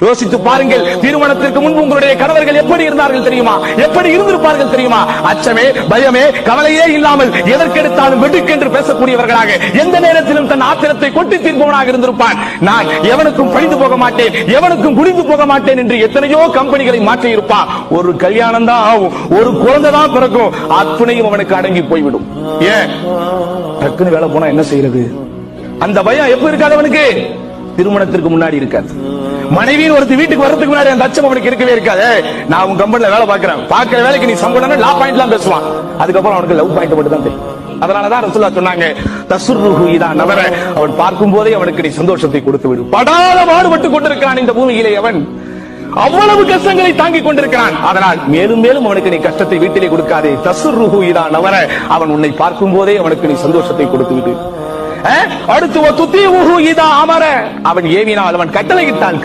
யோசித்து பாருங்கள், திருமணத்திற்கு முன்பு உங்களுடைய கணவர்கள் எப்படி இருந்தார்கள் தெரியுமா? எப்படி இருந்திருப்பார்கள் தெரியுமா? அச்சமே, பயமே, கவலையே இல்லாமல் எதற்கெடுத்தாலும் வெடுக்கென்று பேசக்கூடியவர்களாக, எந்த நேரத்திலும் தன் ஆத்திரத்தை கொட்டி தீர்ப்பவனாக இருந்திருப்பான். நான் எவனுக்கும் பழிந்து போக மாட்டேன், எவனுக்கும் குடிந்து போக மாட்டேன் என்று எத்தனையோ கம்பெனிகளை மாற்றி இருப்பான். ஒரு கல்யாணம் தான் ஆகும், ஒரு குழந்தை தான் பிறக்கும், அத்துணையும் அவனுக்கு அடங்கி போய்விடும். ஏன்? டக்குன்னு வேலை போனா என்ன செய்யறது? அந்த பயம் எப்ப இருக்காது அவனுக்கு? திருமணத்திற்கு முன்னாடி இருக்காது. மனைவியின் ஒருத்தி வீட்டுக்கு வரதுக்கு முன்னாடி அந்த அச்சம் அவனுக்கு இருக்கவே இருக்காது. நான் உன் கம்பெனில வேலை பார்க்கிறேன், பார்க்கிற வேலைக்கு நீ சம்பளம் லா பாயிண்ட் எல்லாம் பேசுவான். அதுக்கப்புறம் அவனுக்கு லவ் பாயிண்ட் மட்டும் தான் தெரியும். அதனாலதான் ரசூலுல்லாஹ் சொன்னாங்க, தஸ்ருஹு இதா நவர, அவன் பார்க்கும் போதே அவனுக்கு நீ சந்தோஷத்தை கொடுத்து விடு. படாத பாடுபட்டு கொண்டிருக்கிறான் இந்த பூமியிலே, அவன் அவ்வளவு கஷ்டங்களை தாங்கிக் கொண்டிருக்கிறான். அதனால் மேலும் மேலும் அவனுக்கு நீ கஷ்டத்தை வீட்டிலே கொடுக்காதே. தஸ்ருஹு இதா நவர, அவன் உன்னை பார்க்கும் போதே அவனுக்கு நீ சந்தோஷத்தை கொடுத்து விடு. அடுத்து இதா அமர, அவன் ஏவினால், அவன் கட்டளையிட்டான்,